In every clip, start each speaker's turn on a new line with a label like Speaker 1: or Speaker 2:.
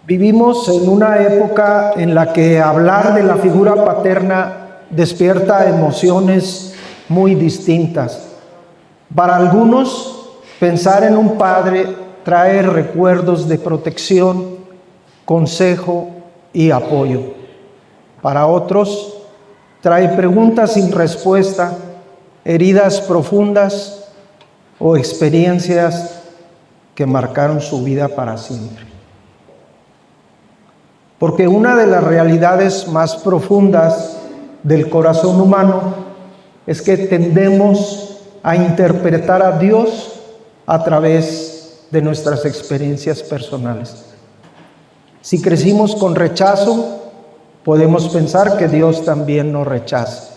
Speaker 1: Vivimos en una época en la que hablar de la figura paterna despierta emociones muy distintas. Para algunos, pensar en un padre trae recuerdos de protección, consejo y apoyo. Para otros, trae preguntas sin respuesta, heridas profundas o experiencias que marcaron su vida para siempre. Porque una de las realidades más profundas del corazón humano es que tendemos a interpretar a Dios a través de nuestras experiencias personales. Si crecimos con rechazo, podemos pensar que Dios también nos rechaza.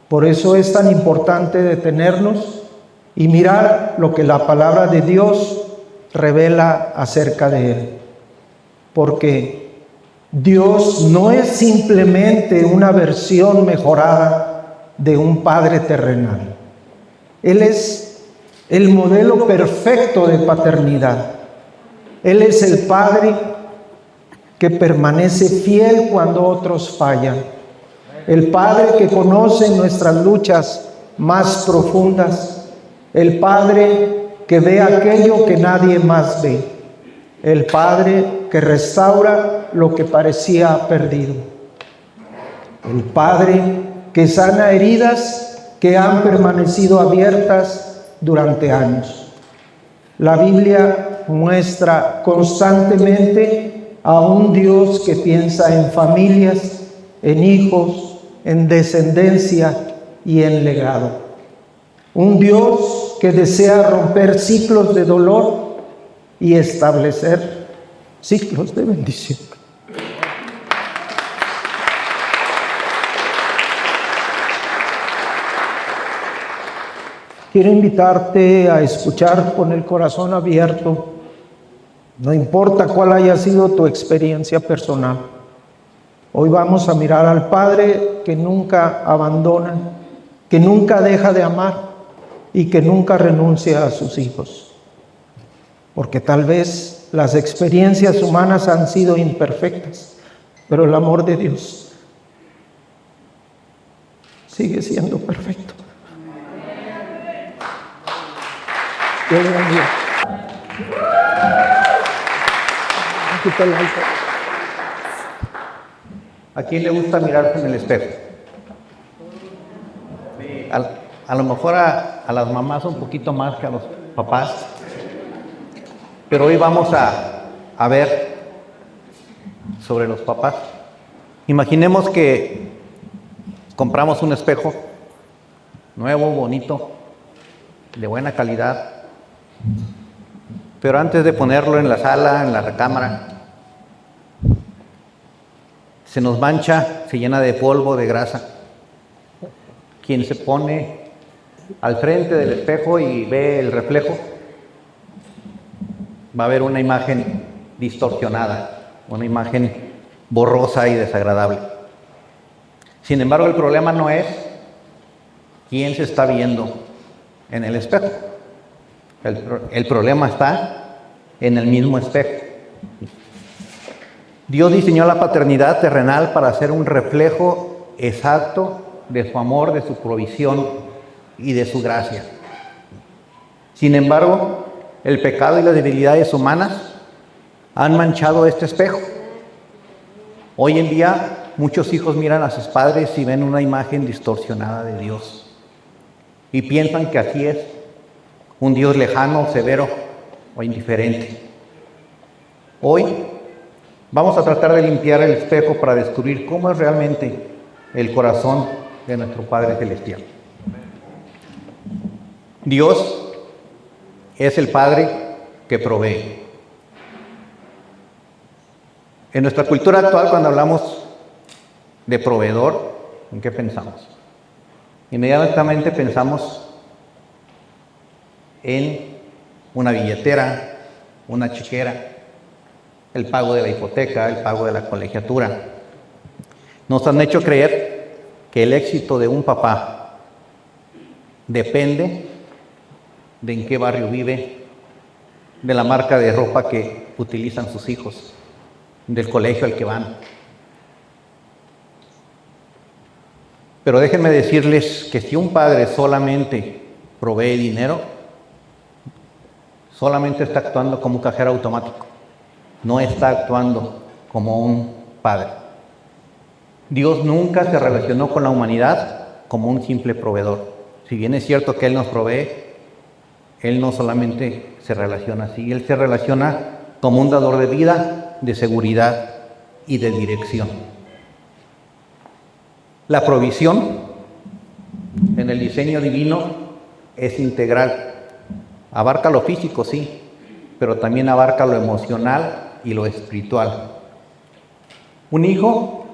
Speaker 1: Por eso es tan importante detenernos y mirar lo que la palabra de Dios revela acerca de Él. Porque Dios no es simplemente una versión mejorada de un Padre terrenal. Él es el modelo perfecto de paternidad. Él es el Padre que permanece fiel cuando otros fallan. El Padre que conoce nuestras luchas más profundas. El Padre que ve aquello que nadie más ve. El Padre que restaura lo que parecía perdido. El Padre que sana heridas que han permanecido abiertas durante años. La Biblia muestra constantemente a un Dios que piensa en familias, en hijos, en descendencia y en legado. Un Dios que desea romper ciclos de dolor y establecer ciclos de bendición. Quiero invitarte a escuchar con el corazón abierto, no importa cuál haya sido tu experiencia personal. Hoy vamos a mirar al Padre que nunca abandona, que nunca deja de amar y que nunca renuncia a sus hijos. Porque tal vez las experiencias humanas han sido imperfectas, pero el amor de Dios sigue siendo perfecto. Dios le bendiga.
Speaker 2: ¿A quién le gusta mirarse en el espejo? A lo mejor a las mamás un poquito más que a los papás. Pero hoy vamos a ver sobre los papás. Imaginemos que compramos un espejo nuevo, bonito, de buena calidad. Pero antes de ponerlo en la sala, en la recámara, se nos mancha, se llena de polvo, de grasa. Quien se pone al frente del espejo y ve el reflejo, va a ver una imagen distorsionada, una imagen borrosa y desagradable. Sin embargo, el problema no es quién se está viendo en el espejo. El problema está en el mismo espejo. Dios diseñó la paternidad terrenal para ser un reflejo exacto de su amor, de su provisión y de su gracia. Sin embargo, el pecado y las debilidades humanas han manchado este espejo. Hoy en día, muchos hijos miran a sus padres y ven una imagen distorsionada de Dios. Y piensan que así es, un Dios lejano, severo o indiferente. Hoy vamos a tratar de limpiar el espejo para descubrir cómo es realmente el corazón de nuestro Padre Celestial. Dios es el Padre que provee. En nuestra cultura actual, cuando hablamos de proveedor, ¿en qué pensamos? Inmediatamente pensamos en una billetera, una chequera, el pago de la hipoteca, el pago de la colegiatura. Nos han hecho creer que el éxito de un papá depende de en qué barrio vive, de la marca de ropa que utilizan sus hijos, del colegio al que van. Pero déjenme decirles que si un padre solamente provee dinero, solamente está actuando como un cajero automático, no está actuando como un padre. Dios nunca se relacionó con la humanidad como un simple proveedor. Si bien es cierto que Él nos provee, Él no solamente se relaciona así, Él se relaciona como un dador de vida, de seguridad y de dirección. La provisión en el diseño divino es integral. Abarca lo físico, sí, pero también abarca lo emocional y lo espiritual. Un hijo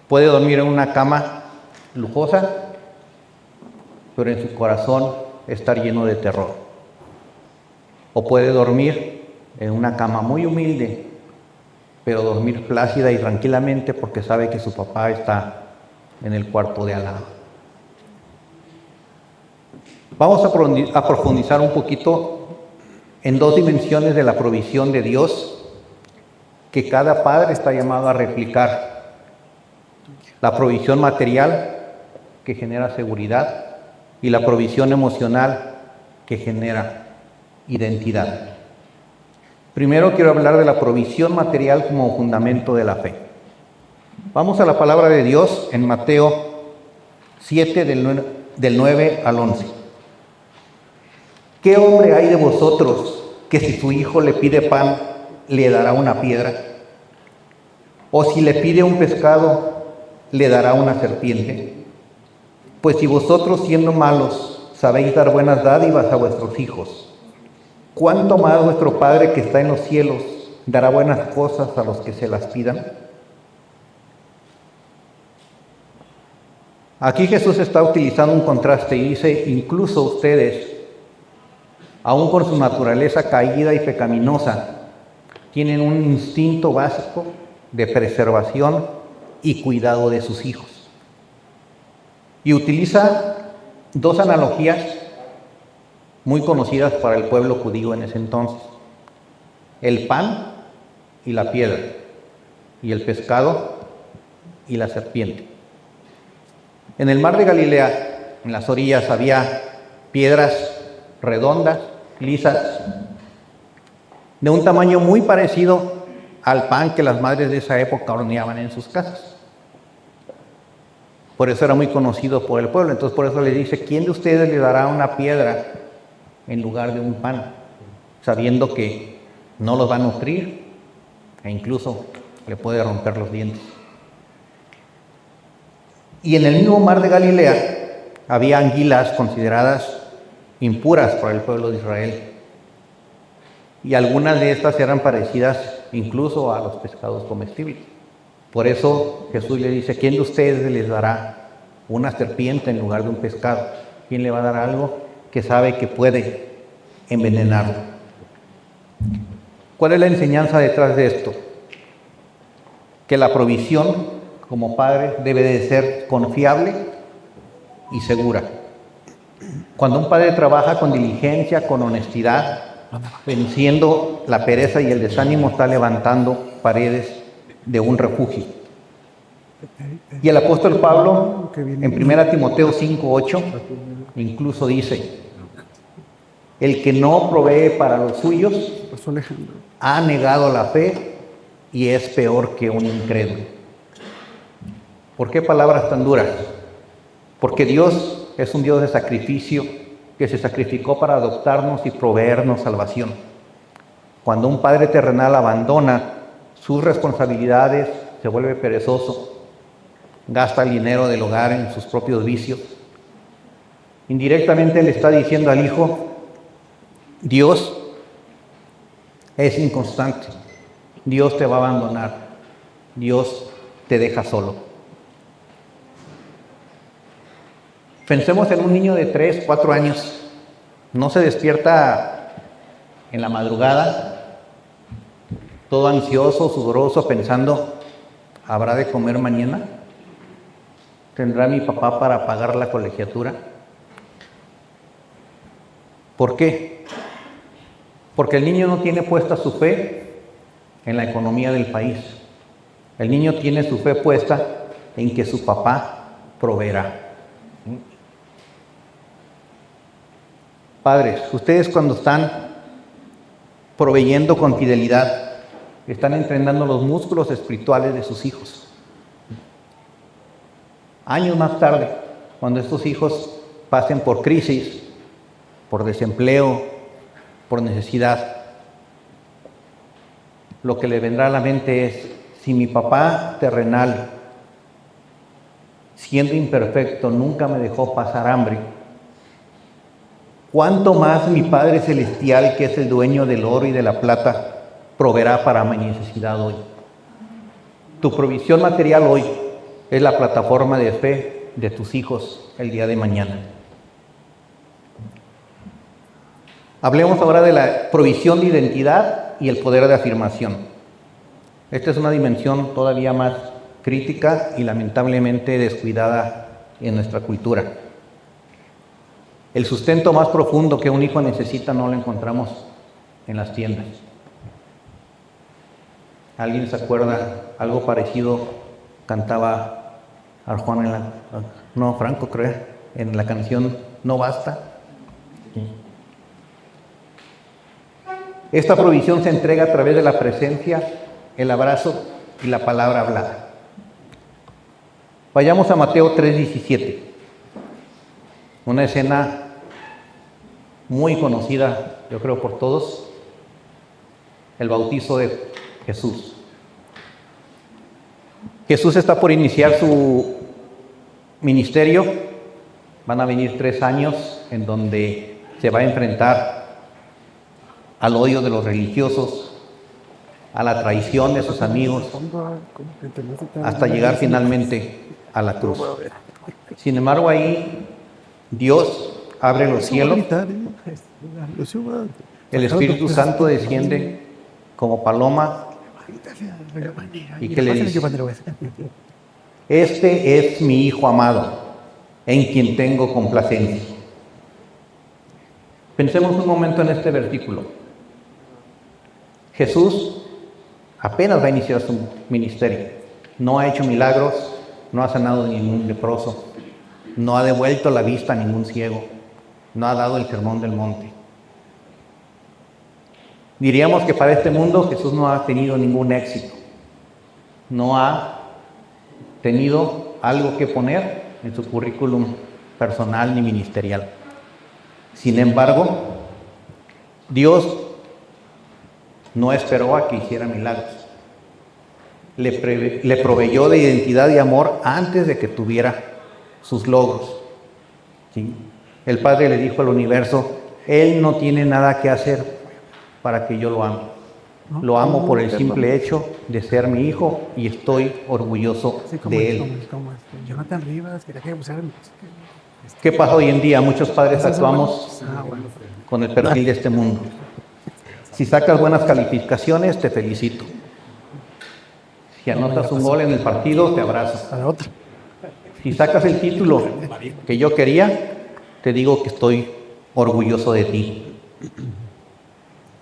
Speaker 2: puede dormir en una cama lujosa, pero en su corazón estar lleno de terror. O puede dormir en una cama muy humilde, pero dormir plácida y tranquilamente porque sabe que su papá está en el cuarto de al lado. Vamos a profundizar un poquito en dos dimensiones de la provisión de Dios que cada padre está llamado a replicar. La provisión material, que genera seguridad, y la provisión emocional, que genera identidad. Primero quiero hablar de la provisión material como fundamento de la fe. Vamos a la palabra de Dios en Mateo 7, del 9 al 11. ¿Qué hombre hay de vosotros que si su hijo le pide pan, le dará una piedra? ¿O si le pide un pescado, le dará una serpiente? Pues si vosotros, siendo malos, sabéis dar buenas dádivas a vuestros hijos, ¿cuánto más vuestro Padre que está en los cielos dará buenas cosas a los que se las pidan? Aquí Jesús está utilizando un contraste y dice, incluso ustedes, aún con su naturaleza caída y pecaminosa, tienen un instinto básico de preservación y cuidado de sus hijos. Y utiliza dos analogías muy conocidas para el pueblo judío en ese entonces: el pan y la piedra, y el pescado y la serpiente. En el mar de Galilea, en las orillas, había piedras redondas, lisas, de un tamaño muy parecido al pan que las madres de esa época horneaban en sus casas. Por eso era muy conocido por el pueblo. Entonces por eso le dice, ¿quién de ustedes le dará una piedra en lugar de un pan? Sabiendo que no los va a nutrir e incluso le puede romper los dientes. Y en el mismo mar de Galilea había anguilas consideradas impuras por el pueblo de Israel. Y algunas de estas eran parecidas incluso a los pescados comestibles. Por eso Jesús le dice, ¿quién de ustedes les dará una serpiente en lugar de un pescado? ¿Quién le va a dar algo que sabe que puede envenenarlo? ¿Cuál es la enseñanza detrás de esto? Que la provisión como padre debe de ser confiable y segura. Cuando un padre trabaja con diligencia, con honestidad, venciendo la pereza y el desánimo, está levantando paredes de un refugio. Y el apóstol Pablo, en 1 Timoteo 5:8, incluso dice, el que no provee para los suyos ha negado la fe y es peor que un incrédulo. ¿Por qué palabras tan duras? Porque Dios es un Dios de sacrificio, que se sacrificó para adoptarnos y proveernos salvación. Cuando un padre terrenal abandona sus responsabilidades, se vuelve perezoso, gasta el dinero del hogar en sus propios vicios, indirectamente le está diciendo al hijo, Dios es inconstante, Dios te va a abandonar, Dios te deja solo. Pensemos en un niño de 3, 4 años, no se despierta en la madrugada, todo ansioso, sudoroso, pensando, ¿habrá de comer mañana? ¿Tendrá mi papá para pagar la colegiatura? ¿Por qué? Porque el niño no tiene puesta su fe en la economía del país, El niño tiene su fe puesta en que su papá proveerá. Padres, ustedes cuando están proveyendo con fidelidad, están entrenando los músculos espirituales de sus hijos. Años más tarde, cuando estos hijos pasen por crisis, por desempleo, por necesidad, lo que le vendrá a la mente es: si mi papá terrenal, siendo imperfecto, nunca me dejó pasar hambre, ¿cuánto más mi Padre Celestial, que es el dueño del oro y de la plata, proveerá para mi necesidad hoy? Tu provisión material hoy es la plataforma de fe de tus hijos el día de mañana. Hablemos ahora de la provisión de identidad y el poder de afirmación. Esta es una dimensión todavía más crítica y lamentablemente descuidada en nuestra cultura. El sustento más profundo que un hijo necesita no lo encontramos en las tiendas. ¿Alguien se acuerda? Algo parecido cantaba Arjona Franco, creo, en la canción No Basta. Esta provisión se entrega a través de la presencia, el abrazo y la palabra hablada. Vayamos a Mateo 3:17. Una escena muy conocida, yo creo, por todos: el bautizo de Jesús. Jesús está por iniciar su ministerio. Van a venir 3 años en donde se va a enfrentar al odio de los religiosos, a la traición de sus amigos, hasta llegar finalmente a la cruz. Sin embargo, ahí Dios abre los cielos, el Espíritu Santo desciende como paloma y que le dice: este es mi Hijo amado, en quien tengo complacencia. Pensemos un momento en este versículo. Jesús apenas va a iniciar su ministerio. No ha hecho milagros, no ha sanado a ningún leproso, no ha devuelto la vista a ningún ciego, no ha dado el sermón del monte. Diríamos que para este mundo Jesús no ha tenido ningún éxito, no ha tenido algo que poner en su currículum personal ni ministerial. Sin embargo, Dios no esperó a que hiciera milagros. Le proveyó de identidad y amor antes de que tuviera sus logros. ¿Sí? El Padre le dijo al universo: Él no tiene nada que hacer para que yo lo ame. Lo amo por el simple hecho de ser mi hijo y estoy orgulloso de él. ¿Qué pasa hoy en día? Muchos padres actuamos con el perfil de este mundo. Si sacas buenas calificaciones, te felicito. Si anotas un gol en el partido, te abrazo. Si sacas el título que yo quería, te digo que estoy orgulloso de ti.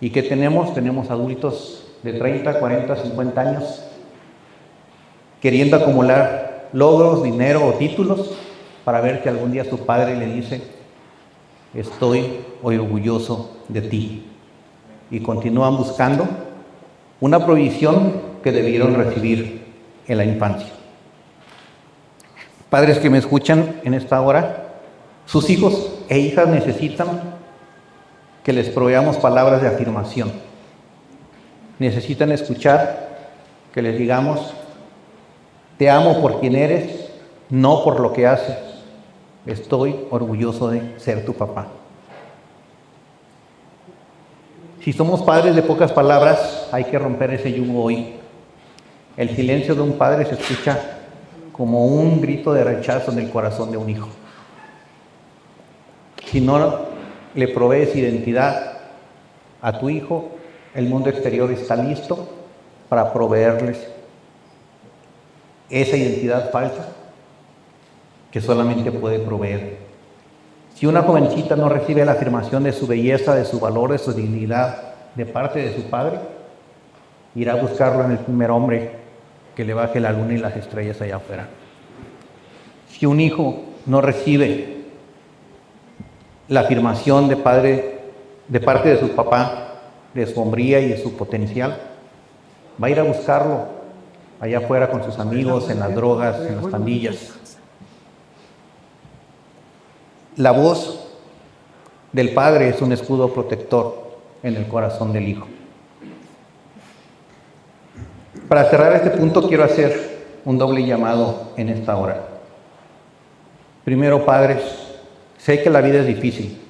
Speaker 2: ¿Y qué tenemos? Tenemos adultos de 30, 40, 50 años queriendo acumular logros, dinero o títulos para ver que algún día su padre le dice: estoy orgulloso de ti. Y continúan buscando una provisión que debieron recibir en la infancia. Padres que me escuchan en esta hora, sus hijos e hijas necesitan que les proveamos palabras de afirmación. Necesitan escuchar que les digamos: te amo por quien eres, no por lo que haces. Estoy orgulloso de ser tu papá. Si somos padres de pocas palabras, hay que romper ese yugo hoy. El silencio de un padre se escucha como un grito de rechazo en el corazón de un hijo. Si no le provees identidad a tu hijo, el mundo exterior está listo para proveerles esa identidad falsa que solamente puede proveer. Si una jovencita no recibe la afirmación de su belleza, de su valor, de su dignidad de parte de su padre, irá a buscarlo en el primer hombre que le baje la luna y las estrellas allá afuera. Si un hijo no recibe la afirmación de parte de su papá, de su hombría y de su potencial, va a ir a buscarlo allá afuera con sus amigos, en las drogas, en las pandillas. La voz del padre es un escudo protector en el corazón del hijo. Para cerrar este punto quiero hacer un doble llamado en esta hora. Primero, padres, sé que la vida es difícil.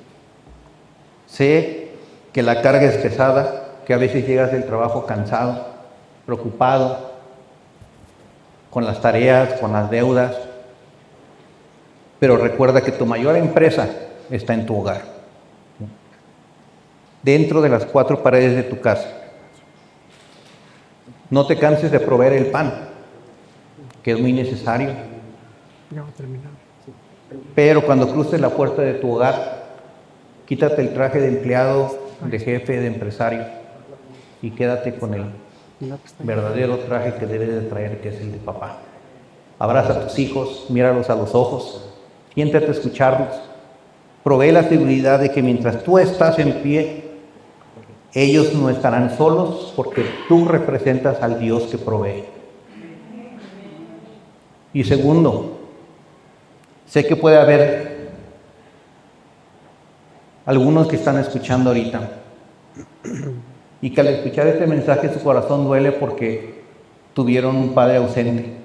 Speaker 2: Sé que la carga es pesada, que a veces llegas del trabajo cansado, preocupado, con las tareas, con las deudas. Pero recuerda que tu mayor empresa está en tu hogar, dentro de las 4 paredes de tu casa. No te canses de proveer el pan, que es muy necesario.
Speaker 3: Ya va a terminar.
Speaker 2: Pero cuando cruces la puerta de tu hogar, quítate el traje de empleado, de jefe, de empresario, y quédate con el verdadero traje que debes de traer, que es el de papá. Abraza a tus hijos, míralos a los ojos, siéntate a escucharlos. Provee la seguridad de que mientras tú estás en pie, ellos no estarán solos, porque tú representas al Dios que provee. Y segundo, sé que puede haber algunos que están escuchando ahorita y que al escuchar este mensaje su corazón duele porque tuvieron un padre ausente.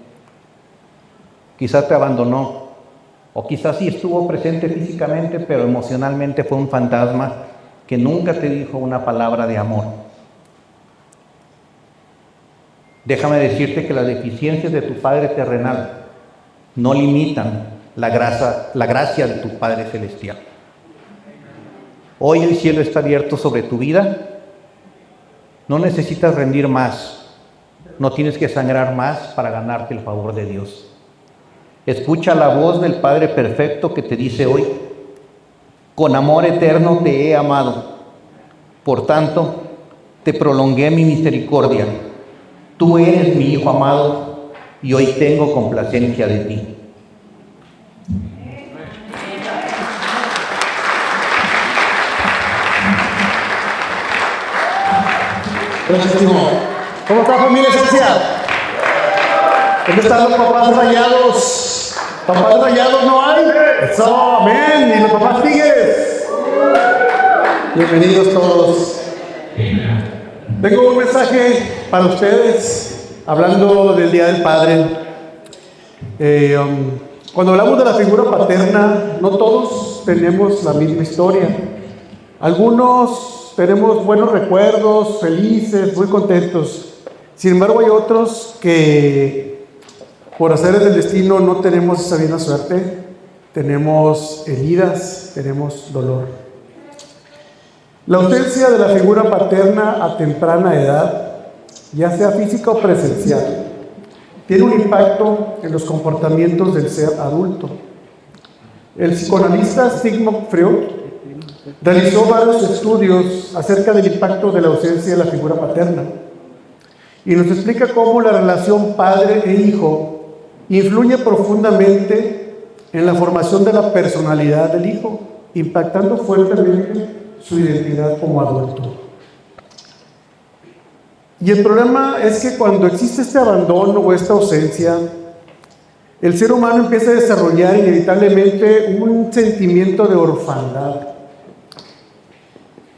Speaker 2: Quizás te abandonó, o quizás sí estuvo presente físicamente, pero emocionalmente fue un fantasma que nunca te dijo una palabra de amor. Déjame decirte que las deficiencias de tu Padre terrenal no limitan la gracia de tu Padre celestial. Hoy el cielo está abierto sobre tu vida. No necesitas rendir más. No tienes que sangrar más para ganarte el favor de Dios. Escucha la voz del Padre perfecto que te dice hoy: con amor eterno te he amado. Por tanto, te prolongué mi misericordia. Tú eres mi Hijo amado y hoy tengo complacencia de ti.
Speaker 3: Gracias, Timo. ¿Cómo está, familia esencial? ¿Dónde están los papás rayados? ¿Papás rayados no hay? Eso, amén. ¿Y los papás tigres? Bienvenidos todos. Tengo un mensaje para ustedes, hablando del Día del Padre. Cuando hablamos de la figura paterna, no todos tenemos la misma historia. Algunos tenemos buenos recuerdos, felices, muy contentos. Sin embargo, hay otros que, por hacer del destino, no tenemos esa misma suerte. Tenemos heridas, tenemos dolor. La ausencia de la figura paterna a temprana edad, ya sea física o presencial, tiene un impacto en los comportamientos del ser adulto. El psicoanalista Sigmund Freud realizó varios estudios acerca del impacto de la ausencia de la figura paterna y nos explica cómo la relación padre e hijo influye profundamente en la formación de la personalidad del hijo, impactando fuertemente su identidad como adulto. Y el problema es que cuando existe este abandono o esta ausencia, el ser humano empieza a desarrollar inevitablemente un sentimiento de orfandad.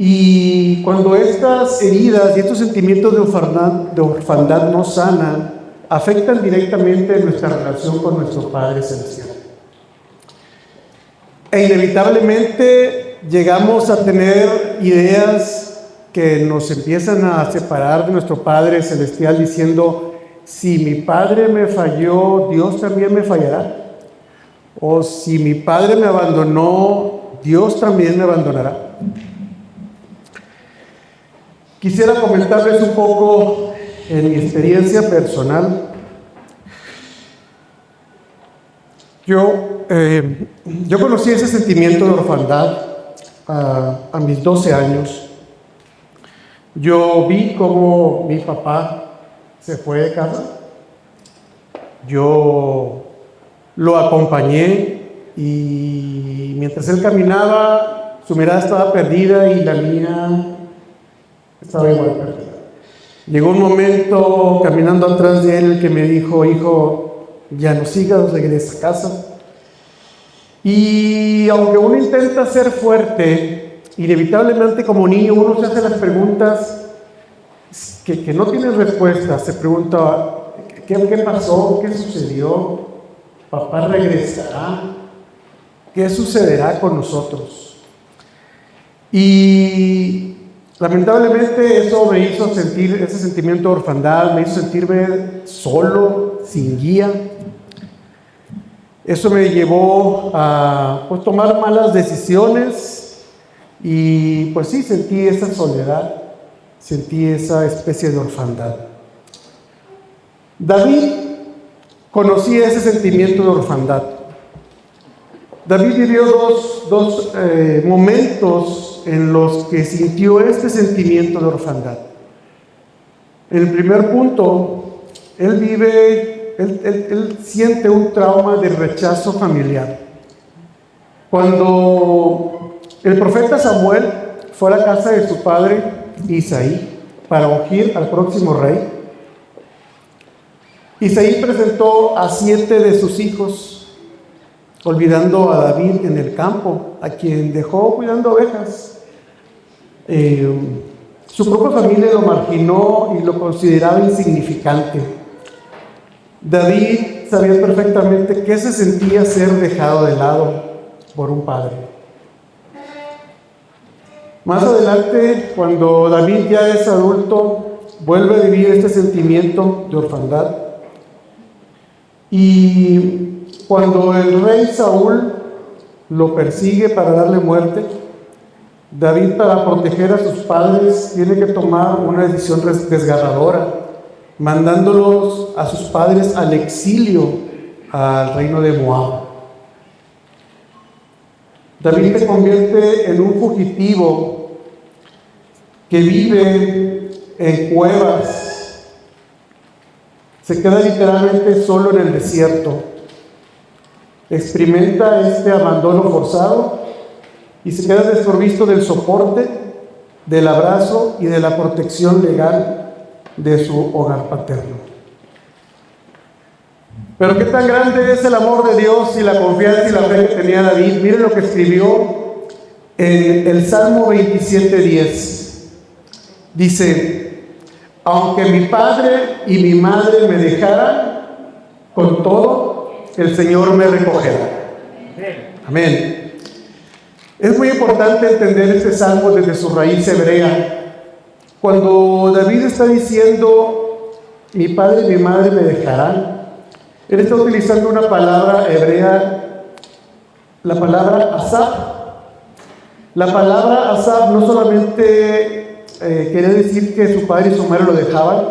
Speaker 3: Y cuando estas heridas y estos sentimientos de orfandad no sanan, afectan directamente nuestra relación con nuestro Padre Celestial. E inevitablemente llegamos a tener ideas que nos empiezan a separar de nuestro Padre Celestial, diciendo: si mi padre me falló, Dios también me fallará. O si mi padre me abandonó, Dios también me abandonará. Quisiera comentarles un poco en mi experiencia personal. Yo conocí ese sentimiento de orfandad a mis 12 años. Yo vi cómo mi papá se fue de casa Yo lo acompañé y mientras él caminaba, su mirada estaba perdida y la mía estaba igual perdida. Llegó un momento caminando atrás de él que me dijo: hijo, ya no sigas, regresa a casa. Y aunque uno intenta ser fuerte, inevitablemente como niño uno se hace las preguntas que no tienen respuesta. Se pregunta: ¿qué pasó? ¿Qué sucedió? ¿Papá regresará? ¿Qué sucederá con nosotros? Y lamentablemente eso me hizo sentir ese sentimiento de orfandad, me hizo sentirme solo, sin guía. Eso me llevó a tomar malas decisiones y pues sí, sentí esa soledad, sentí esa especie de orfandad. David conocía ese sentimiento de orfandad. David vivió dos momentos en los que sintió este sentimiento de orfandad. En el primer punto, él siente un trauma de rechazo familiar. Cuando el profeta Samuel fue a la casa de su padre Isaí para ungir al próximo rey, Isaí presentó a 7 de sus hijos, olvidando a David en el campo, a quien dejó cuidando ovejas. Su propia familia lo marginó y lo consideraba insignificante. David sabía perfectamente qué se sentía ser dejado de lado por un padre. Más adelante, cuando David ya es adulto, vuelve a vivir este sentimiento de orfandad. Y cuando el rey Saúl lo persigue para darle muerte, David, para proteger a sus padres, tiene que tomar una decisión desgarradora, mandándolos a sus padres al exilio, al reino de Moab. David se convierte en un fugitivo que vive en cuevas, se queda literalmente solo en el desierto, experimenta este abandono forzado y se queda desprovisto del soporte, del abrazo y de la protección legal de su hogar paterno. Pero qué tan grande es el amor de Dios y la confianza y la fe que tenía David. Miren lo que escribió en el Salmo 27:10. Dice: aunque mi padre y mi madre me dejaran, con todo el Señor me recogerá. Amén. Es muy importante entender este salmo desde su raíz hebrea. Cuando David está diciendo: mi padre y mi madre me dejarán, él está utilizando una palabra hebrea, la palabra asaf. La palabra asaf no solamente quiere decir que su padre y su madre lo dejaban,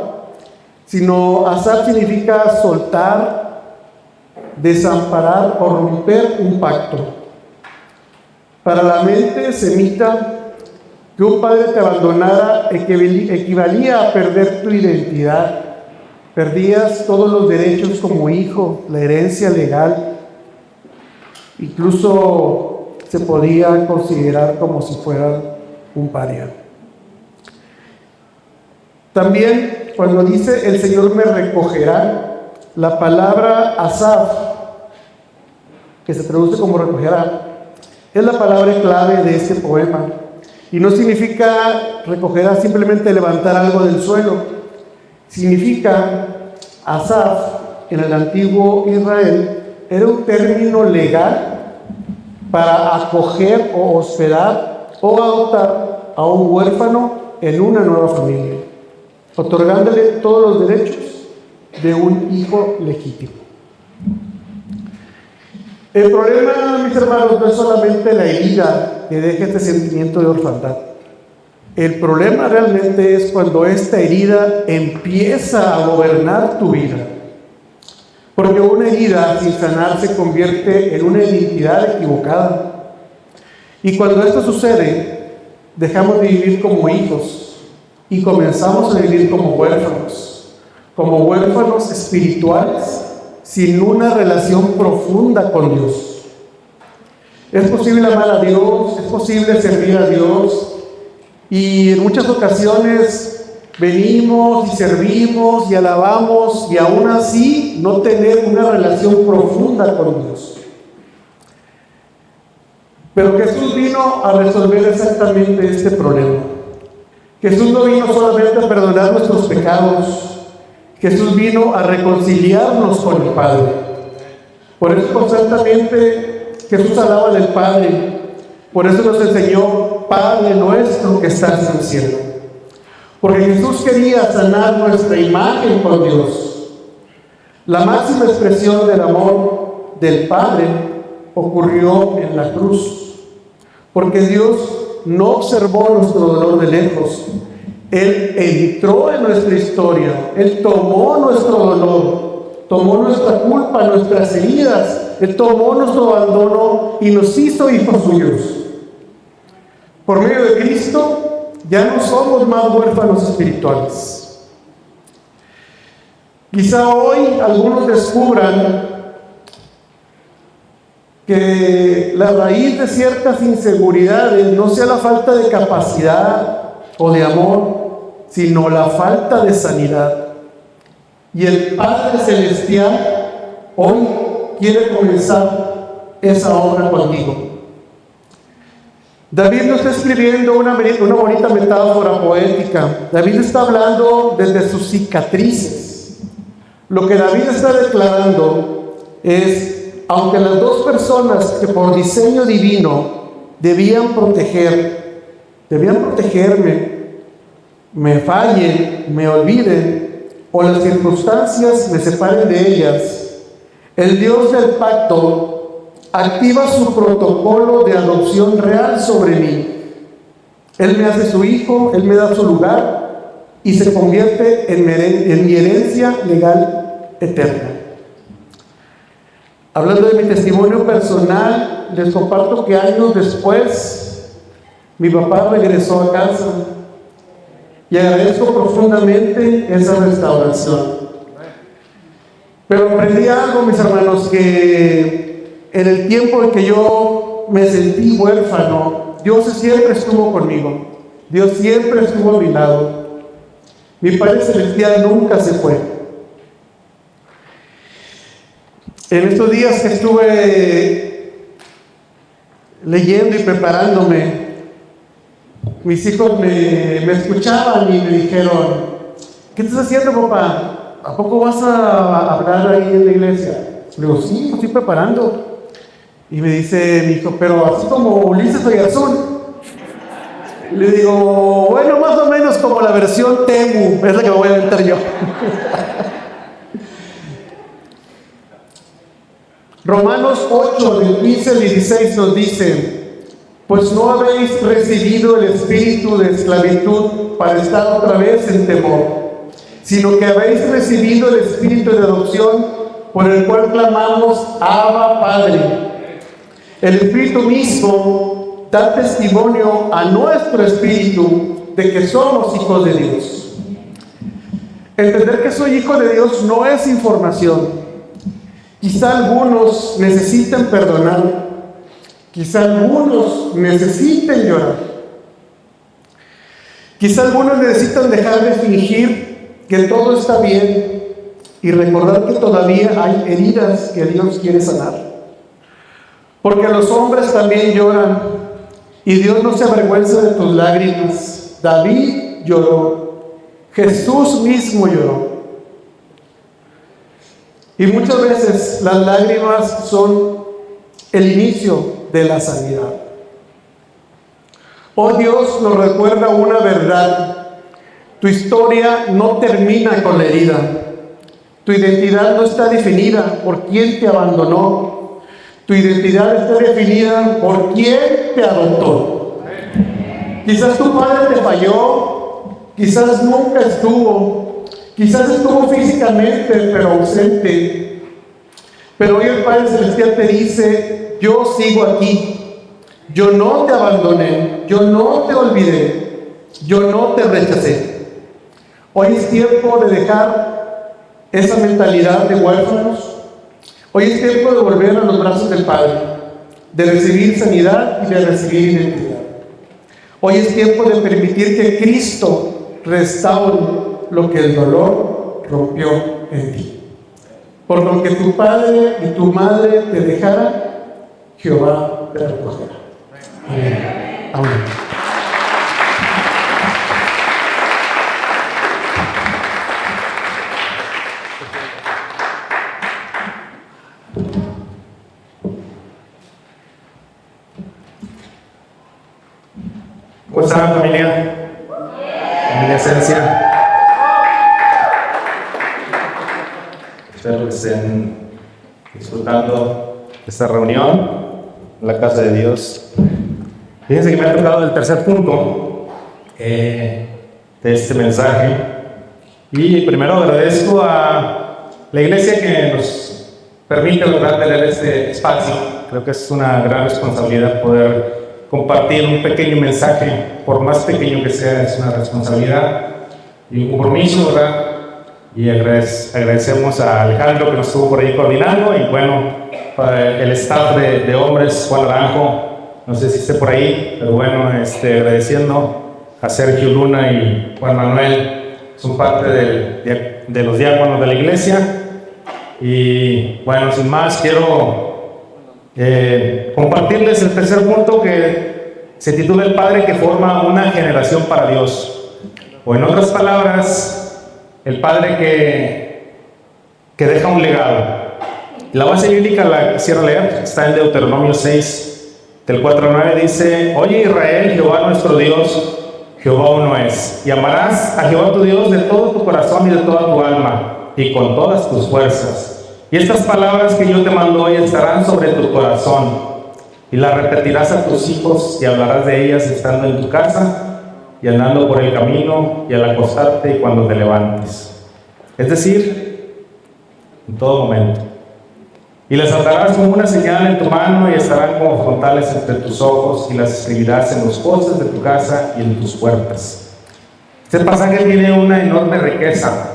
Speaker 3: sino asaf significa soltar, desamparar o romper un pacto. Para la mente semita, que un padre te abandonara equivalía a perder tu identidad. Perdías todos los derechos como hijo, la herencia legal. Incluso se podía considerar como si fuera un paria. También cuando dice el Señor me recogerá, la palabra asaf, que se traduce como recogerá, es la palabra clave de este poema. Y no significa recogerá simplemente levantar algo del suelo. Significa, asaf, en el antiguo Israel, era un término legal para acoger o hospedar o adoptar a un huérfano en una nueva familia, otorgándole todos los derechos de un hijo legítimo. El problema, mis hermanos, no es solamente la herida que deja este sentimiento de orfandad. El problema realmente es cuando esta herida empieza a gobernar tu vida. Porque una herida sin sanar se convierte en una identidad equivocada. Y cuando esto sucede, dejamos de vivir como hijos y comenzamos a vivir como huérfanos espirituales, sin una relación profunda con Dios. Es posible amar a Dios, es posible servir a Dios, y en muchas ocasiones venimos y servimos y alabamos, y aún así no tener una relación profunda con Dios. Pero Jesús vino a resolver exactamente este problema. Jesús no vino solamente a perdonar nuestros pecados, Jesús vino a reconciliarnos con el Padre. Por eso constantemente Jesús hablaba del Padre. Por eso nos enseñó: Padre nuestro que estás en el cielo. Porque Jesús quería sanar nuestra imagen con Dios. La máxima expresión del amor del Padre ocurrió en la cruz. Porque Dios no observó nuestro dolor de lejos. Él entró en nuestra historia. Él tomó nuestro dolor, tomó nuestra culpa, nuestras heridas. Él tomó nuestro abandono y nos hizo hijos suyos. Por medio de Cristo ya no somos más huérfanos espirituales. Quizá hoy algunos descubran que la raíz de ciertas inseguridades no sea la falta de capacidad o de amor, sino la falta de sanidad. Y el Padre Celestial hoy quiere comenzar esa obra contigo. David nos está escribiendo una bonita metáfora poética. David está hablando desde sus cicatrices. Lo que David está declarando es: aunque las dos personas que por diseño divino debían protegerme, me fallen, me olviden, o las circunstancias me separen de ellas, el Dios del pacto activa su protocolo de adopción real sobre mí. Él me hace su hijo, Él me da su lugar y se convierte en mi herencia legal eterna. Hablando de mi testimonio personal, les comparto que años después mi papá regresó a casa y agradezco profundamente esa restauración. Pero aprendí algo, mis hermanos, que en el tiempo en que yo me sentí huérfano, Dios siempre estuvo conmigo. Dios siempre estuvo a mi lado. Mi Padre Celestial nunca se fue. En estos días que estuve leyendo y preparándome, mis hijos me escuchaban y me dijeron: ¿qué estás haciendo, papá? ¿A poco vas a hablar ahí en la iglesia? Le digo: sí, me estoy preparando. Y me dice mi hijo: pero así como Ulises Oyarzún. Le digo: bueno, más o menos como la versión Temu, es la que me voy a aventar yo. Romanos 8, del 15 al 16 nos dice: pues no habéis recibido el espíritu de esclavitud para estar otra vez en temor, sino que habéis recibido el espíritu de adopción, por el cual clamamos: Abba, Padre. El Espíritu mismo da testimonio a nuestro espíritu de que somos hijos de Dios. Entender que soy hijo de Dios no es información. Quizá algunos necesiten perdonar, quizá algunos necesiten llorar, quizá algunos necesitan dejar de fingir que todo está bien y recordar que todavía hay heridas que Dios quiere sanar. Porque los hombres también lloran y Dios no se avergüenza de tus lágrimas. David lloró, Jesús mismo lloró. Y muchas veces las lágrimas son el inicio de la sanidad. Oh, Dios nos recuerda una verdad: tu historia no termina con la herida. Tu identidad no está definida por quién te abandonó. Tu identidad está definida por quién te adoptó. Quizás tu padre te falló, quizás nunca estuvo, quizás estuvo físicamente pero ausente. Pero hoy el Padre Celestial te dice: yo sigo aquí, yo no te abandoné, yo no te olvidé, yo no te rechacé. Hoy es tiempo de dejar esa mentalidad de huérfanos, Hoy es tiempo de volver a los brazos del Padre, de recibir sanidad y de recibir identidad. Hoy es tiempo de permitir que Cristo restaure lo que el dolor rompió en ti. Por lo que tu padre y tu madre te dejaran, Jehová te recogerá. Amén. Amén.
Speaker 4: ¿Cómo están, familia? Familia Esencia. Espero que estén disfrutando esta reunión en la casa de Dios. Fíjense que me ha tocado el tercer punto de este mensaje. Y primero agradezco a la iglesia que nos permite lograr tener este espacio. Creo que es una gran responsabilidad poder compartir un pequeño mensaje, por más pequeño que sea, es una responsabilidad y un compromiso, ¿verdad? Y agradecemos a Alejandro que nos estuvo por ahí coordinando, y bueno, para el staff de hombres, Juan Naranjo, no sé si esté por ahí, pero bueno, agradeciendo a Sergio Luna y Juan Manuel, son parte de los diáconos de la iglesia. Y bueno, sin más, quiero compartirles el tercer punto, que se titula El Padre que forma una generación para Dios, o en otras palabras, el Padre que deja un legado. La base bíblica la quisiera leer, está en Deuteronomio 6, del 4 al 9, dice: Oye Israel, Jehová nuestro Dios, Jehová uno es, y amarás a Jehová tu Dios de todo tu corazón y de toda tu alma y con todas tus fuerzas. Y estas palabras que yo te mando hoy estarán sobre tu corazón, y las repetirás a tus hijos, y hablarás de ellas estando en tu casa, y andando por el camino, y al acostarte y cuando te levantes. Es decir, en todo momento. Y las atarás como una señal en tu mano, y estarán como frontales entre tus ojos, y las escribirás en los postes de tu casa y en tus puertas. Este pasaje tiene una enorme riqueza,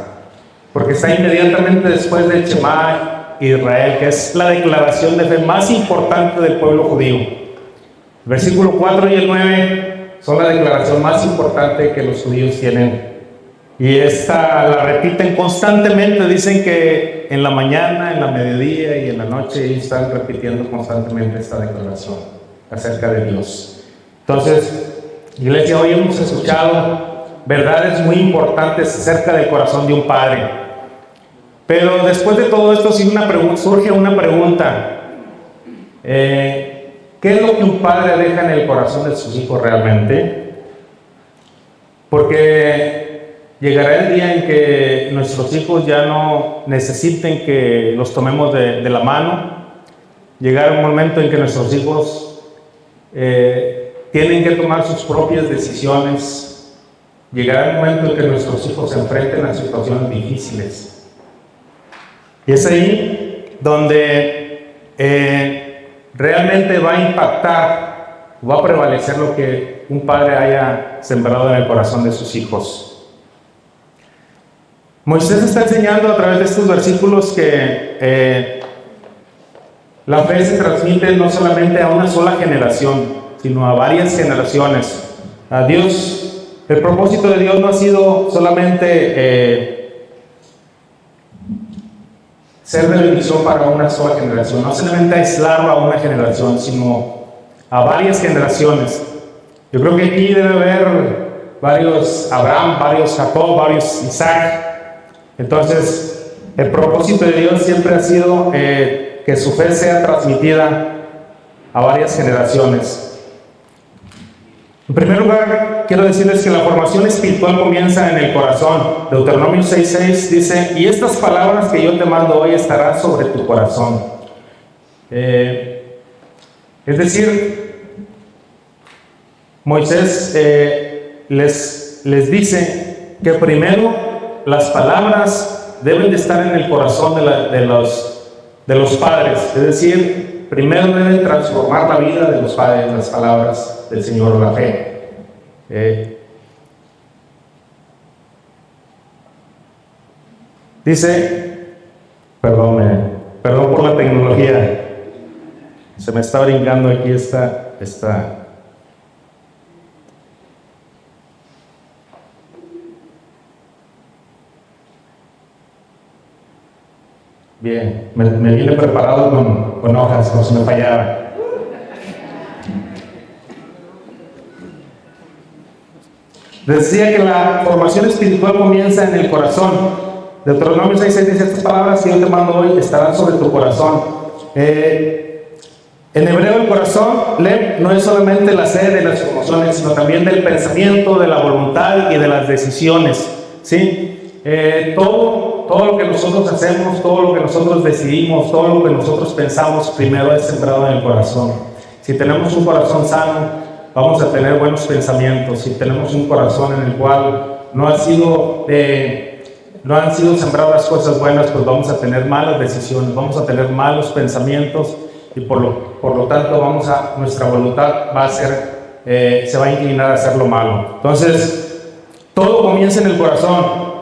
Speaker 4: porque está inmediatamente después del Shema Israel, que es la declaración de fe más importante del pueblo judío. El versículo 4 y el 9 son la declaración más importante que los judíos tienen, y esta la repiten constantemente. Dicen que en la mañana, en la mediodía y en la noche ellos están repitiendo constantemente esta declaración acerca de Dios. Entonces, iglesia, hoy hemos escuchado verdades muy importantes acerca del corazón de un padre. Pero después de todo esto surge una pregunta. ¿Qué es lo que un padre deja en el corazón de sus hijos realmente? Porque llegará el día en que nuestros hijos ya no necesiten que los tomemos de la mano. Llegará un momento en que nuestros hijos tienen que tomar sus propias decisiones. Llegará un momento en que nuestros hijos se enfrenten a situaciones difíciles. Y es ahí donde realmente va a impactar, va a prevalecer lo que un padre haya sembrado en el corazón de sus hijos. Moisés está enseñando a través de estos versículos que la fe se transmite no solamente a una sola generación, sino a varias generaciones. A Dios, el propósito de Dios no ha sido solamente ser de bendición para una sola generación, no solamente aislarlo a una generación, sino a varias generaciones. Yo creo que aquí debe haber varios Abraham, varios Jacob, varios Isaac. Entonces, el propósito de Dios siempre ha sido que su fe sea transmitida a varias generaciones. En primer lugar, quiero decirles que la formación espiritual comienza en el corazón. Deuteronomio 6:6 dice: y estas palabras que yo te mando hoy estarán sobre tu corazón. Es decir, Moisés les dice que primero las palabras deben de estar en el corazón de los padres. Es decir, primero deben transformar la vida de los padres las palabras del Señor o la fe. Dice, perdón, Perdón por la tecnología. Se me está brincando aquí esta. Bien, me vine preparado con hojas, por si me fallaba. Decía que la formación espiritual comienza en el corazón. Deuteronomio 6:6 dice: estas palabras que yo te mando hoy estarán sobre tu corazón. En hebreo, el corazón, lev, no es solamente la sede de las emociones, sino también del pensamiento, de la voluntad y de las decisiones, ¿sí? Todo lo que nosotros hacemos, todo lo que nosotros decidimos, todo lo que nosotros pensamos, primero es sembrado en el corazón. Si tenemos un corazón sano, vamos a tener buenos pensamientos. Si tenemos un corazón en el cual no han sido sembradas cosas buenas, pues vamos a tener malas decisiones, vamos a tener malos pensamientos, y por lo tanto nuestra voluntad se va a inclinar a hacer lo malo. Entonces, todo comienza en el corazón.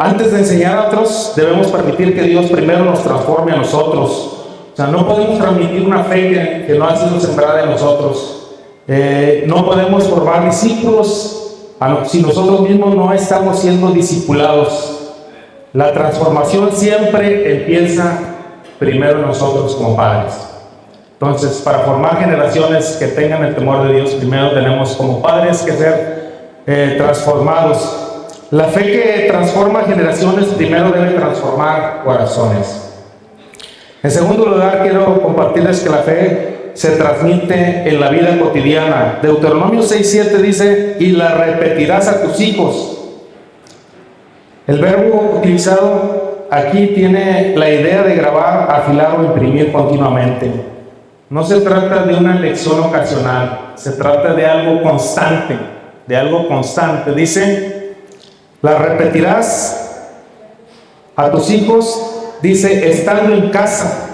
Speaker 4: Antes de enseñar a otros, debemos permitir que Dios primero nos transforme a nosotros. O sea, no podemos transmitir una fe que no ha sido sembrada en nosotros. No podemos formar discípulos si nosotros mismos no estamos siendo discipulados. La transformación siempre empieza primero nosotros como padres. Entonces, para formar generaciones que tengan el temor de Dios, primero tenemos como padres que ser transformados. La fe que transforma generaciones primero debe transformar corazones. En segundo lugar, quiero compartirles que la fe se transmite en la vida cotidiana. Deuteronomio 6:7 dice: y la repetirás a tus hijos. El verbo utilizado aquí tiene la idea de grabar, afilar o imprimir continuamente. No se trata de una lección ocasional, se trata de algo constante, Dice: la repetirás a tus hijos, dice, estando en casa.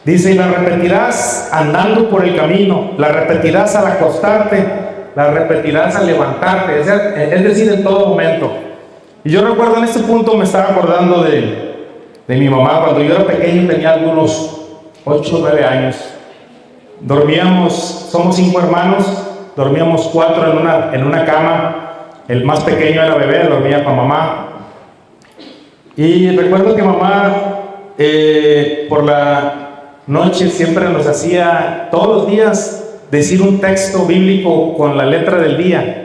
Speaker 4: Dice: y la repetirás andando por el camino, la repetirás al acostarte, la repetirás al levantarte, es decir, en todo momento. Y yo recuerdo en este punto, me estaba acordando de mi mamá. Cuando yo era pequeño, tenía algunos 8 o 9 años. Somos 5 hermanos, dormíamos 4 en una cama. El más pequeño era bebé, dormía con mamá. Y recuerdo que mamá, por la noche, siempre nos hacía, todos los días, decir un texto bíblico con la letra del día.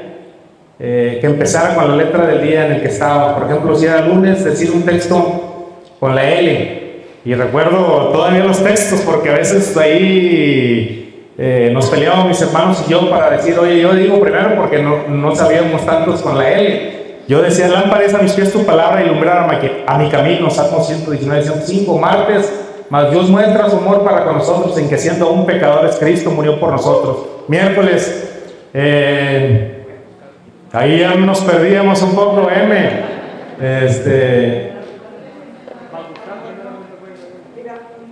Speaker 4: Que empezara con la letra del día en el que estaba. Por ejemplo, si era lunes, decir un texto con la L. Y recuerdo todavía los textos, porque a veces ahí nos peleábamos mis hermanos y yo para decir: oye, yo digo primero, porque no sabíamos tantos con la L. Yo decía: lámpara es a mis pies tu palabra y lumbrera a mi camino. Salmo 119, 105. Martes: mas Dios muestra su amor para con nosotros, en que siendo aún pecadores, Cristo murió por nosotros. Miércoles, ahí ya nos perdíamos un poco,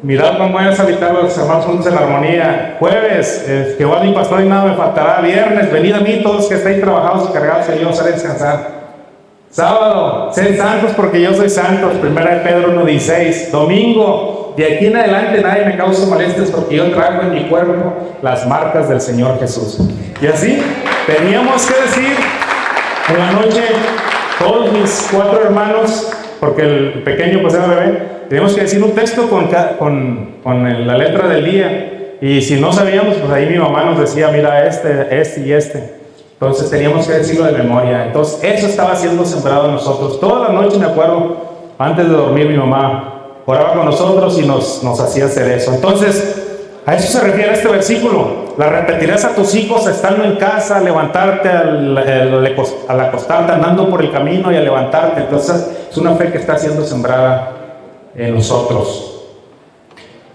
Speaker 4: mirad cómo es habitar los hermanos juntos en la armonía. Jueves, Jehová mi pastor y nada me faltará. Viernes: venid a mí todos que estéis trabajados y cargados, y yo os haré descansar. Sábado: sed santos porque yo soy santo. 1 Pedro 1:16. Domingo: de aquí en adelante nadie me causa molestias, porque yo traigo en mi cuerpo las marcas del Señor Jesús. Y así teníamos que decir en la noche, todos mis 4 hermanos, porque el pequeño pues era bebé, teníamos que decir un texto con la letra del día. Y si no sabíamos, pues ahí mi mamá nos decía: mira, este y este. Entonces teníamos que decirlo de memoria. Entonces eso estaba siendo sembrado en nosotros. Toda la noche, me acuerdo, antes de dormir, mi mamá oraba con nosotros y nos hacía hacer eso. Entonces, a eso se refiere este versículo. La repetirás a tus hijos estando en casa, al levantarte, al acostarte, andando por el camino y al levantarte. Entonces es una fe que está siendo sembrada en nosotros.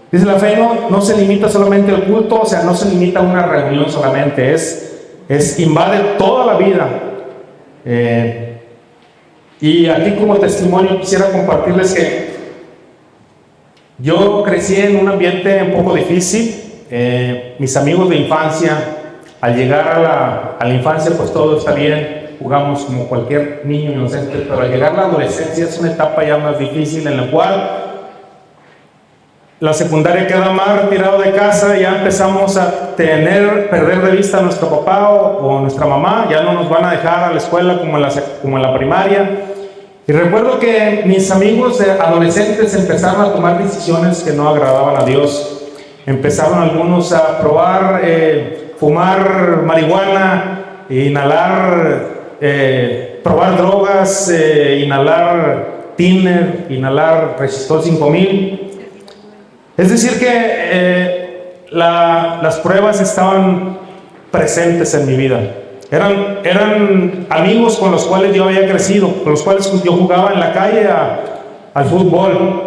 Speaker 4: Dice: la fe no se limita solamente al culto, o sea, no se limita a una reunión solamente, invade toda la vida. Y aquí, como testimonio, quisiera compartirles que yo crecí en un ambiente un poco difícil. Mis amigos de infancia, al llegar a la infancia, pues todo está bien, jugamos como cualquier niño inocente, pero al llegar a la adolescencia es una etapa ya más difícil, en la cual la secundaria queda más retirado de casa, ya empezamos a perder de vista a nuestro papá o nuestra mamá, ya no nos van a dejar a la escuela como en la primaria. Y recuerdo que mis amigos adolescentes empezaron a tomar decisiones que no agradaban a Dios. Empezaron algunos a probar, fumar marihuana, inhalar, probar drogas, inhalar thinner, inhalar resistor 5000. Es decir que las pruebas estaban presentes en mi vida. Eran amigos con los cuales yo había crecido, con los cuales yo jugaba en la calle al fútbol.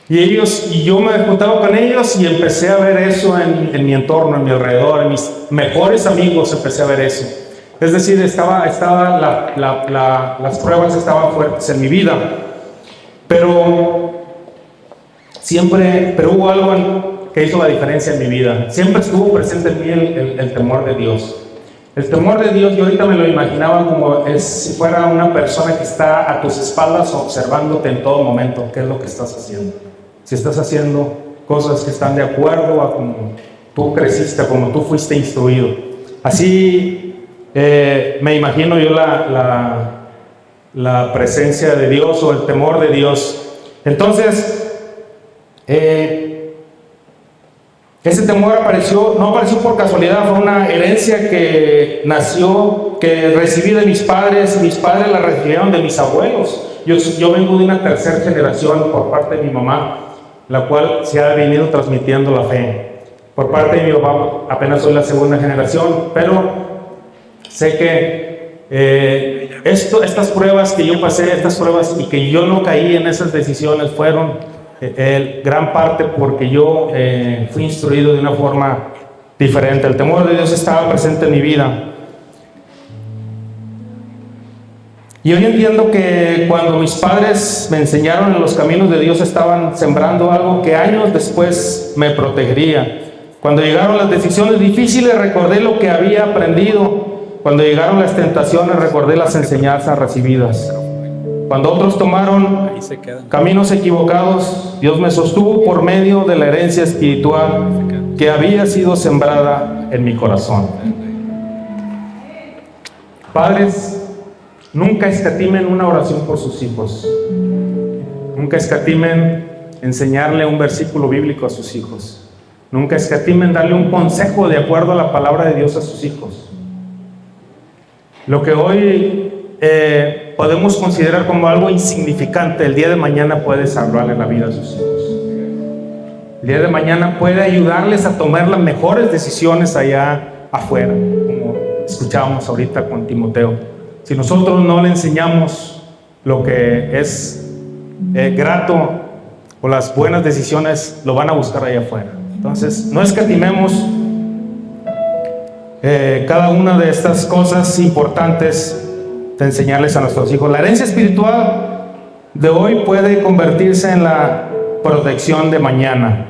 Speaker 4: Y yo me juntaba con ellos y empecé a ver eso en mi entorno, en mi alrededor, en mis mejores amigos empecé a ver eso. Es decir, las pruebas estaban fuertes en mi vida. Pero hubo algo que hizo la diferencia en mi vida. Siempre estuvo presente en mí el temor de Dios. El temor de Dios, yo ahorita me lo imaginaba como si fuera una persona que está a tus espaldas observándote en todo momento qué es lo que estás haciendo. Si estás haciendo cosas que están de acuerdo a como tú creciste, a como tú fuiste instruido. Así me imagino yo la presencia de Dios o el temor de Dios. Entonces, ese temor no apareció por casualidad, fue una herencia que recibí de mis padres la recibieron de mis abuelos. Yo vengo de una tercera generación por parte de mi mamá, la cual se ha venido transmitiendo la fe. Por parte de mi papá apenas soy la segunda generación, pero sé que estas pruebas que yo pasé, y que yo no caí en esas decisiones fueron gran parte porque yo fui instruido de una forma diferente. El temor de Dios estaba presente en mi vida. Y hoy entiendo que cuando mis padres me enseñaron en los caminos de Dios, estaban sembrando algo que años después me protegería. Cuando llegaron las decisiones difíciles, recordé lo que había aprendido. Cuando llegaron las tentaciones, recordé las enseñanzas recibidas. Cuando otros tomaron caminos equivocados, Dios me sostuvo por medio de la herencia espiritual que había sido sembrada en mi corazón. Padres, nunca escatimen una oración por sus hijos. Nunca escatimen enseñarle un versículo bíblico a sus hijos. Nunca escatimen darle un consejo de acuerdo a la palabra de Dios a sus hijos. Lo que hoy podemos considerar como algo insignificante, el día de mañana puede salvarle la vida a sus hijos. El día de mañana puede ayudarles a tomar las mejores decisiones allá afuera, como escuchábamos ahorita con Timoteo. Si nosotros no le enseñamos lo que es grato o las buenas decisiones, lo van a buscar allá afuera. Entonces, no escatimemos cada una de estas cosas importantes de enseñarles a nuestros hijos. La herencia espiritual de hoy puede convertirse en la protección de mañana.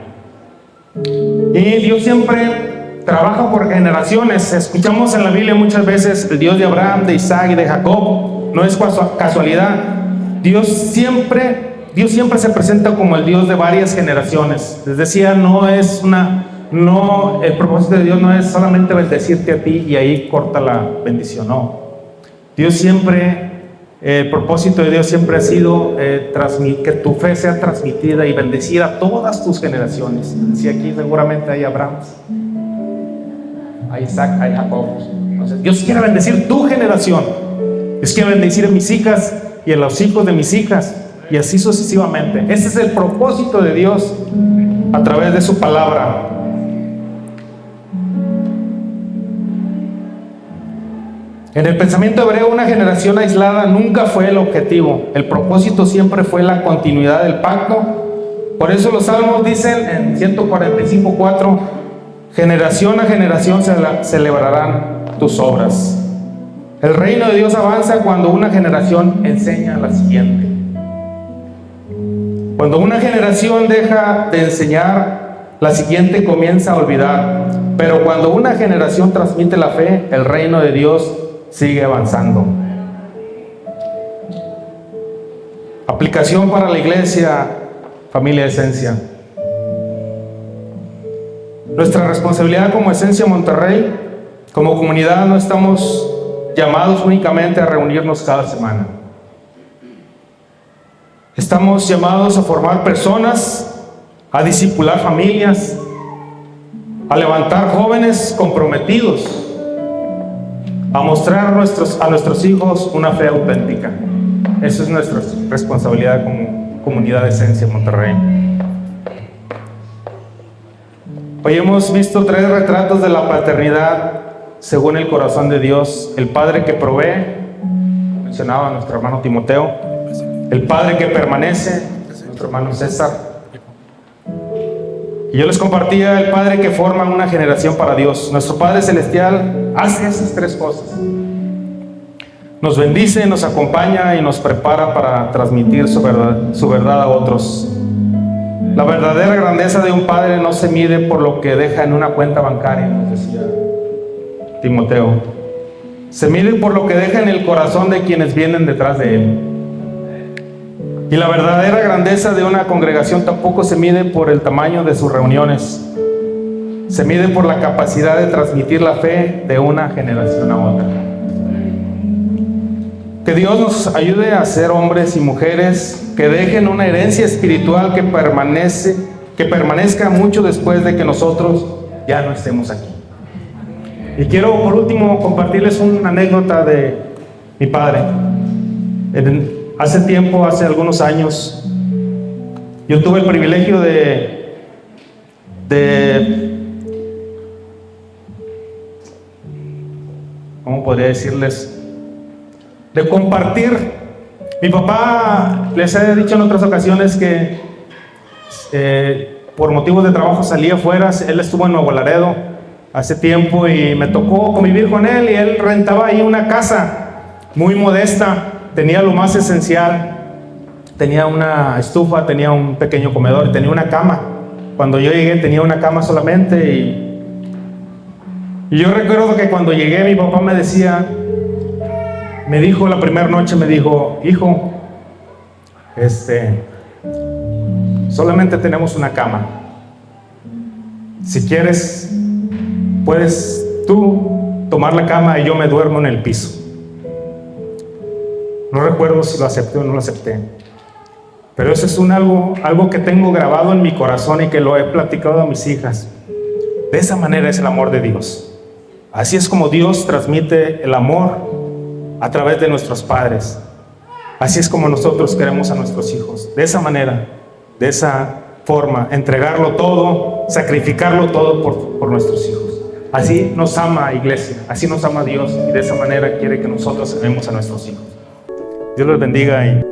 Speaker 4: Y Dios siempre trabaja por generaciones. Escuchamos en la Biblia muchas veces el Dios de Abraham, de Isaac y de Jacob. No es casualidad. Dios siempre se presenta como el Dios de varias generaciones. Les decía, el propósito de Dios no es solamente bendecirte a ti y ahí corta la bendición, no. El propósito de Dios siempre ha sido que tu fe sea transmitida y bendecida a todas tus generaciones. Si aquí seguramente hay Abraham, hay Isaac, hay Jacob. Entonces, Dios quiere bendecir tu generación. Dios quiere bendecir a mis hijas y a los hijos de mis hijas y así sucesivamente. Ese es el propósito de Dios a través de su palabra. En el pensamiento hebreo, una generación aislada nunca fue el objetivo. El propósito siempre fue la continuidad del pacto. Por eso los salmos dicen en 145:4, generación a generación se celebrarán tus obras. El reino de Dios avanza cuando una generación enseña a la siguiente. Cuando una generación deja de enseñar, la siguiente comienza a olvidar. Pero cuando una generación transmite la fe, el reino de Dios sigue avanzando. Aplicación para la iglesia, familia de Esencia. Nuestra responsabilidad como Esencia Monterrey, como comunidad, no estamos llamados únicamente a reunirnos cada semana. Estamos llamados a formar personas, a discipular familias, a levantar jóvenes comprometidos, a mostrar a nuestros hijos una fe auténtica. Esa es nuestra responsabilidad como comunidad de Esencia Monterrey. Hoy hemos visto 3 retratos de la paternidad según el corazón de Dios. El Padre que provee, mencionaba nuestro hermano Timoteo. El Padre que permanece, nuestro hermano César. Y yo les compartía el Padre que forma una generación para Dios. Nuestro Padre Celestial hace esas 3 cosas. Nos bendice, nos acompaña y nos prepara para transmitir su verdad a otros. La verdadera grandeza de un padre no se mide por lo que deja en una cuenta bancaria, nos decía Timoteo. Se mide por lo que deja en el corazón de quienes vienen detrás de él. Y la verdadera grandeza de una congregación tampoco se mide por el tamaño de sus reuniones. Se mide por la capacidad de transmitir la fe de una generación a otra. Que Dios nos ayude a ser hombres y mujeres que dejen una herencia espiritual que permanezca mucho después de que nosotros ya no estemos aquí. Y quiero por último compartirles una anécdota de mi padre. Hace algunos años, yo tuve el privilegio ¿cómo podría decirles? De compartir. Mi papá, les he dicho en otras ocasiones que por motivos de trabajo salía afuera. Él estuvo en Nuevo Laredo hace tiempo y me tocó convivir con él, y él rentaba ahí una casa muy modesta, tenía lo más esencial, tenía una estufa, tenía un pequeño comedor y tenía una cama. Cuando yo llegué tenía una cama solamente, y yo recuerdo que cuando llegué mi papá me dijo la primera noche, me dijo: hijo, solamente tenemos una cama. Si quieres, puedes tú tomar la cama y yo me duermo en el piso. No recuerdo si lo acepté o no lo acepté, pero eso es algo que tengo grabado en mi corazón y que lo he platicado a mis hijas. De esa manera es el amor de Dios. Así es como Dios transmite el amor a través de nuestros padres. Así es como nosotros queremos a nuestros hijos. De esa manera, de esa forma, entregarlo todo, sacrificarlo todo por nuestros hijos. Así nos ama, iglesia, así nos ama Dios, y de esa manera quiere que nosotros amemos a nuestros hijos. Dios los bendiga y